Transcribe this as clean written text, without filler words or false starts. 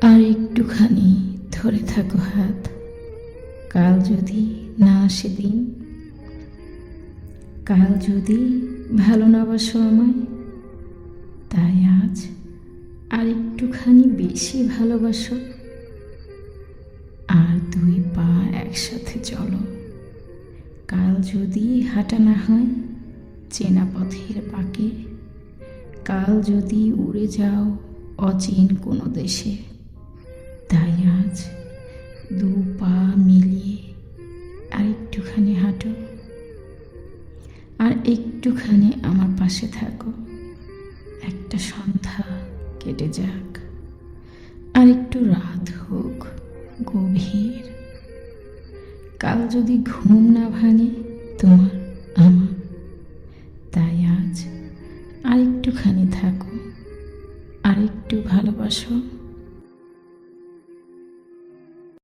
আর একটুখানি ধরে থাকো হাত, কাল যদি না আসে দিন, কাল যদি ভালো না বাসো আমায়, তাই আজ আর একটুখানি বেশি ভালোবাসো। আর দুই পা একসাথে চলো, কাল যদি হাঁটা না হয় চেনা পথের পাকে, কাল যদি উড়ে যাও অচিন কোনো দেশে, তাই আজ দু পা মিলিয়ে আর একটুখানি হাঁটো, আর একটুখানি আমার পাশে থাকো। একটা সন্ধ্যা কেটে যাক, আর একটু রাত হোক গভীর, কাল যদি ঘুম না ভাঙে তোমার আমার, তাই আজ আর একটুখানি থাকো, আর একটু ভালোবাসো।